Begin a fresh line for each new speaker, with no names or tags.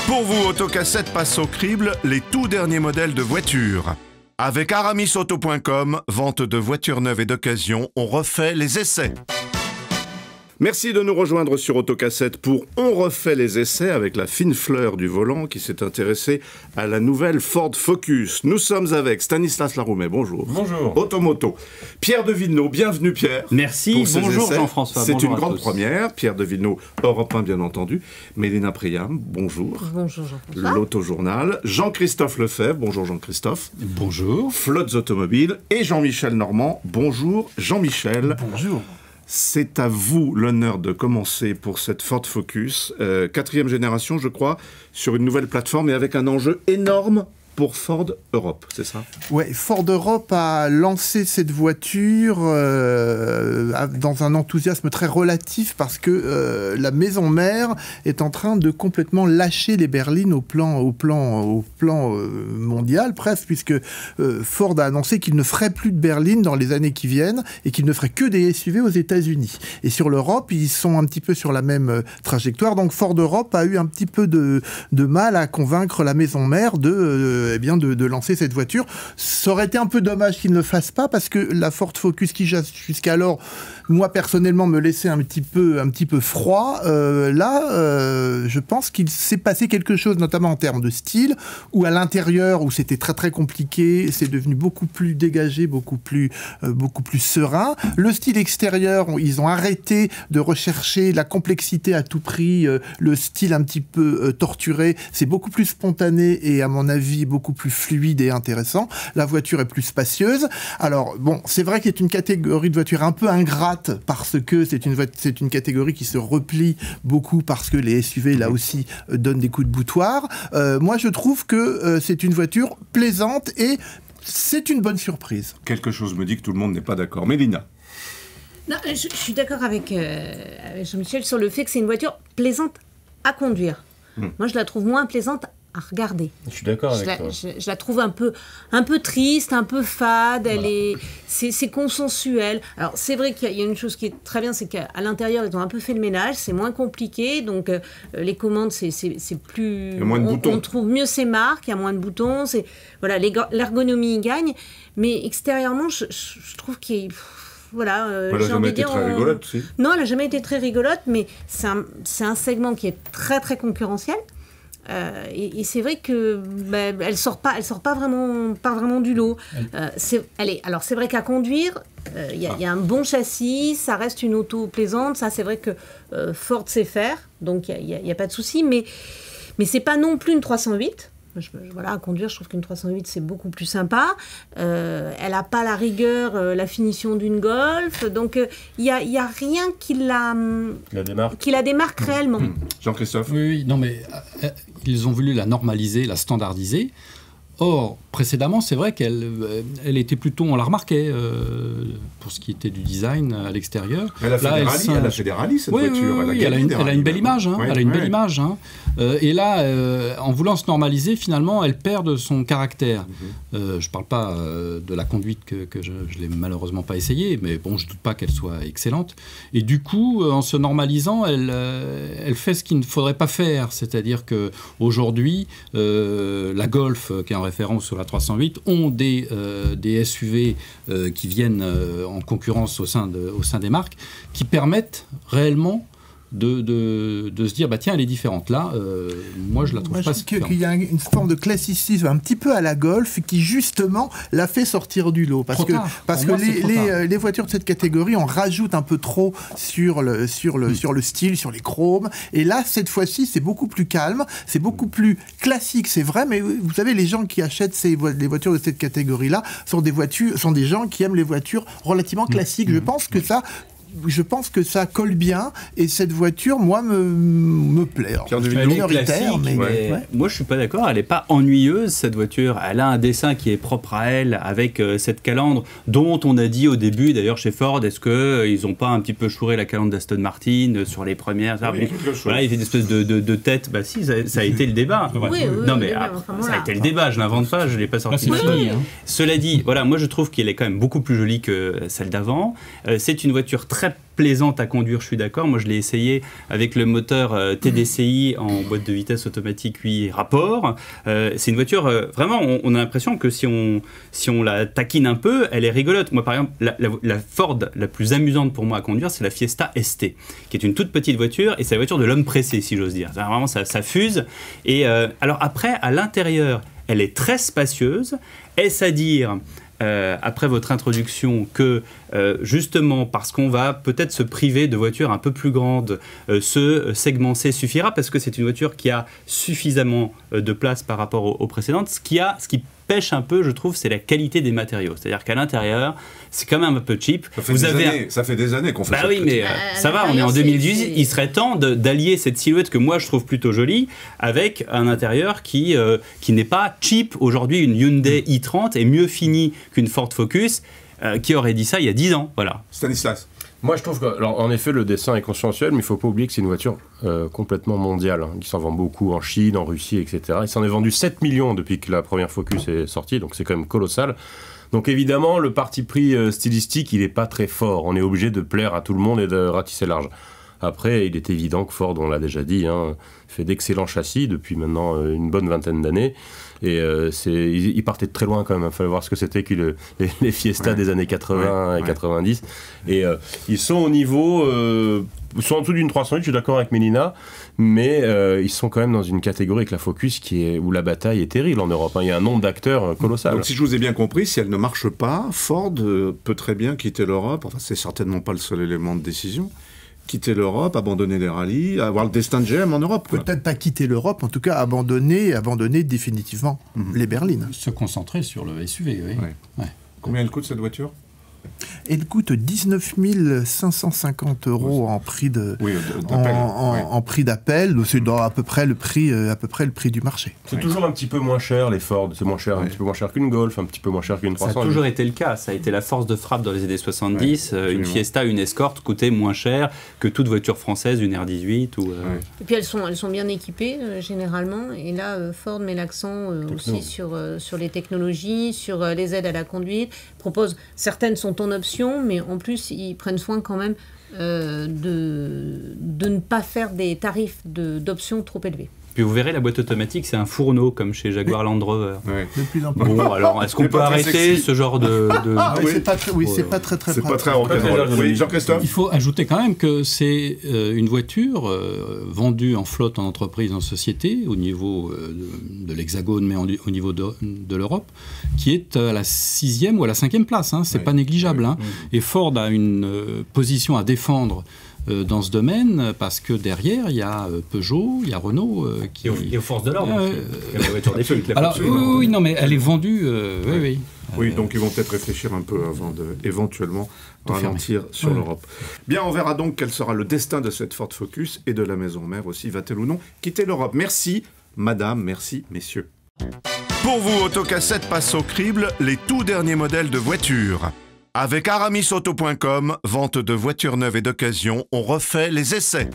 Pour vous, Autocassette passe au crible les tout derniers modèles de voitures. Avec aramisauto.com, vente de voitures neuves et d'occasion, on refait les essais. Merci de nous rejoindre sur Autocassette pour On refait les essais avec la fine fleur du volant qui s'est intéressée à la nouvelle Ford Focus. Nous sommes avec Stanislas Laroumet, bonjour.
Bonjour.
Automoto. Pierre de Villeneuve, bienvenue Pierre.
Merci, bonjour Jean-François.
C'est une grande première. Pierre de Villeneuve, Europe 1 bien entendu. Mélina Priam, bonjour.
Bonjour Jean-François.
L'Autojournal. Jean-Christophe Lefebvre, bonjour Jean-Christophe.
Bonjour.
Flottes Automobiles. Et Jean-Michel Normand, bonjour Jean-Michel.
Bonjour.
C'est à vous l'honneur de commencer pour cette Ford Focus, 4e génération je crois, sur une nouvelle plateforme et avec un enjeu énorme pour Ford Europe, c'est ça?
Ouais, Ford Europe a lancé cette voiture dans un enthousiasme très relatif parce que la maison mère est en train de complètement lâcher les berlines au plan mondial presque, puisque Ford a annoncé qu'il ne ferait plus de berlines dans les années qui viennent et qu'il ne ferait que des SUV aux États-Unis. Et sur l'Europe, ils sont un petit peu sur la même trajectoire. Donc Ford Europe a eu un petit peu de mal à convaincre la maison mère de lancer cette voiture. Ça aurait été un peu dommage qu'il ne le fasse pas parce que la Ford Focus qui jusqu'alors, moi personnellement, me laissait un petit peu froid. Je pense qu'il s'est passé quelque chose, notamment en termes de style, où à l'intérieur, où c'était très très compliqué, c'est devenu beaucoup plus dégagé, beaucoup plus serein. Le style extérieur, ils ont arrêté de rechercher la complexité à tout prix, le style un petit peu torturé, c'est beaucoup plus spontané et à mon avis beaucoup plus fluide et intéressant. La voiture est plus spacieuse. Alors bon, c'est vrai que c'est une catégorie de voiture un peu ingrate parce que c'est une catégorie qui se replie beaucoup parce que les SUV là aussi donnent des coups de boutoir. Moi je trouve que c'est une voiture plaisante et c'est une bonne surprise.
Quelque chose me dit que tout le monde n'est pas d'accord. Mélina?
Non, je suis d'accord avec Jean-Michel sur le fait que c'est une voiture plaisante à conduire. Moi je la trouve moins plaisante à regarder.
Je suis d'accord avec toi.
Je la trouve un peu triste, un peu fade, c'est consensuel. Alors c'est vrai qu'il y a une chose qui est très bien, c'est qu'à l'intérieur ils ont un peu fait le ménage, c'est moins compliqué, donc les commandes c'est plus...
Il y a moins de boutons.
On trouve mieux ses marques, il y a moins de boutons, voilà, l'ergonomie gagne, mais extérieurement je trouve qu'il y a... Voilà,
elle n'a jamais été très rigolote, si.
Non, elle n'a jamais été très rigolote, mais c'est un segment qui est très très concurrentiel. Et c'est vrai que elle sort pas vraiment du lot. Alors c'est vrai qu'à conduire, il y a un bon châssis, ça reste une auto plaisante. Ça c'est vrai que Ford sait faire, donc il y a pas de souci. Mais c'est pas non plus une 308. Voilà, à conduire, je trouve qu'une 308 c'est beaucoup plus sympa. Elle n'a pas la rigueur, la finition d'une Golf, donc il y a rien qui la démarque réellement.
Jean-Christophe?
Oui, non mais ils ont voulu la normaliser, la standardiser. Or, précédemment, c'est vrai qu'elle était plutôt, on la remarquait pour ce qui était du design à l'extérieur.
Elle a fait des rallyes, cette voiture.
Oui, elle a une belle image. Belle image. Et là, en voulant se normaliser, finalement, elle perd de son caractère. Je ne parle pas de la conduite que je ne l'ai malheureusement pas essayée, mais bon, je ne doute pas qu'elle soit excellente. Et du coup, en se normalisant, elle fait ce qu'il ne faudrait pas faire. C'est-à-dire qu'aujourd'hui, la Golf, qui est en référence sur la 308, ont des SUV qui viennent en concurrence au sein des marques, qui permettent réellement de se dire, tiens, elle est différente. Là, moi, je la trouve pas si différente.
Il y a une forme de classicisme un petit peu à la Golf qui, justement, l'a fait sortir du lot. Parce que les voitures de cette catégorie, on rajoute un peu trop sur le style, sur les chromes. Et là, cette fois-ci, c'est beaucoup plus calme, c'est beaucoup plus classique, c'est vrai. Mais vous savez, les gens qui achètent les voitures de cette catégorie-là sont des gens qui aiment les voitures relativement classiques. Je pense que ça colle bien et cette voiture, moi, me plaît.
Elle est classique, mais moi, je suis pas d'accord. Elle n'est pas ennuyeuse, cette voiture. Elle a un dessin qui est propre à elle, avec cette calandre dont on a dit au début, d'ailleurs, chez Ford, est-ce qu'ils n'ont pas un petit peu chouré la calandre d'Aston Martin sur les premières... Voilà, il fait une espèce de tête. Bah si, ça a été le débat. Non, mais ça a été le débat, je l'invente pas, je ne l'ai pas sorti. Cela dit, voilà, moi, je trouve qu'elle est quand même beaucoup plus jolie que celle d'avant. C'est une voiture très très plaisante à conduire, je suis d'accord. Moi, je l'ai essayé avec le moteur TDCi en boîte de vitesse automatique 8 rapports. C'est une voiture, vraiment, on a l'impression que si on la taquine un peu, elle est rigolote. Moi, par exemple, la Ford la plus amusante pour moi à conduire, c'est la Fiesta ST, qui est une toute petite voiture, et c'est la voiture de l'homme pressé, si j'ose dire. Vraiment, ça fuse. Et alors après, à l'intérieur, elle est très spacieuse. Est-ce à dire... après votre introduction, que justement parce qu'on va peut-être se priver de voitures un peu plus grandes, ce segment C suffira, parce que c'est une voiture qui a suffisamment de place par rapport aux précédentes. Ce qui pêche un peu, je trouve, c'est la qualité des matériaux. C'est-à-dire qu'à l'intérieur, c'est quand même un peu cheap.
Ça fait des années qu'on fait ça.
Bah oui, mais ça va, on est en 2018. Il serait temps d'allier cette silhouette que moi je trouve plutôt jolie avec un intérieur qui n'est pas cheap. Aujourd'hui, une Hyundai i30 est mieux finie qu'une Ford Focus. Qui aurait dit ça il y a 10 ans, voilà.
Stanislas.
Moi, je trouve qu'en effet, le dessin est consensuel, mais il ne faut pas oublier que c'est une voiture complètement mondiale, qui s'en vend beaucoup en Chine, en Russie, etc. Il s'en est vendu 7 millions depuis que la première Focus est sortie, donc c'est quand même colossal. Donc évidemment, le parti pris stylistique, il n'est pas très fort. On est obligé de plaire à tout le monde et de ratisser large. Après, il est évident que Ford, on l'a déjà dit, fait d'excellents châssis depuis maintenant une bonne vingtaine d'années. Et ils partaient de très loin quand même. Il fallait voir ce que c'était que les Fiesta des années 80 et 90. Et ils sont au niveau... ils sont en dessous d'une 308, je suis d'accord avec Mélina, mais ils sont quand même dans une catégorie avec la Focus où la bataille est terrible en Europe. Il y a un nombre d'acteurs colossal.
Donc si je vous ai bien compris, si elle ne marche pas, Ford peut très bien quitter l'Europe. Enfin, c'est certainement pas le seul élément de décision. Quitter l'Europe, abandonner les rallyes, avoir le destin de GM en Europe.
Peut-être pas quitter l'Europe, en tout cas abandonner définitivement les berlines.
Se concentrer sur le SUV, oui.
Ouais. Combien elle coûte cette voiture ?
Elle coûte 19 550 € en prix en prix d'appel. C'est à peu près le prix du marché.
C'est toujours un petit peu moins cher les Ford. C'est moins cher, un petit peu moins cher qu'une Golf, un petit peu moins cher qu'une 300.
Ça a toujours été le cas. Ça a été la force de frappe dans les années 70. Une Fiesta, une Escort coûtait moins cher que toute voiture française, une R18 ou.
Et puis elles sont bien équipées généralement. Et là, Ford met l'accent aussi sur les technologies, sur les aides à la conduite. Certaines sont en option, mais en plus, ils prennent soin quand même de ne pas faire des tarifs d'options trop élevés.
Puis vous verrez, la boîte automatique, c'est un fourneau, comme chez Jaguar Land Rover.
De plus en plus.
Bon, alors, est-ce qu'on peut arrêter ce genre de...
c'est pas très pratique.
C'est pas très rock'n'roll. Oui, Jean-Christophe.
Il faut ajouter quand même que c'est une voiture vendue en flotte en entreprise, en société, au niveau de l'Hexagone, mais au niveau de l'Europe, qui est à la 6e ou à la 5e place. C'est pas négligeable. Et Ford a une position à défendre dans ce domaine, parce que derrière, il y a Peugeot, il y a Renault qui...
Et aux forces de l'ordre, il y a la voiture des flics.
Alors, oui, non, mais elle est vendue...
Oui, donc ils vont peut-être réfléchir un peu avant d'éventuellement ralentir sur l'Europe. Bien, on verra donc quel sera le destin de cette Ford Focus et de la maison mère aussi, va-t-elle ou non quitter l'Europe. Merci, madame, merci, messieurs. Pour vous, Autocassette passe au crible les tout derniers modèles de voitures. Avec aramisauto.com, vente de voitures neuves et d'occasion, on refait les essais.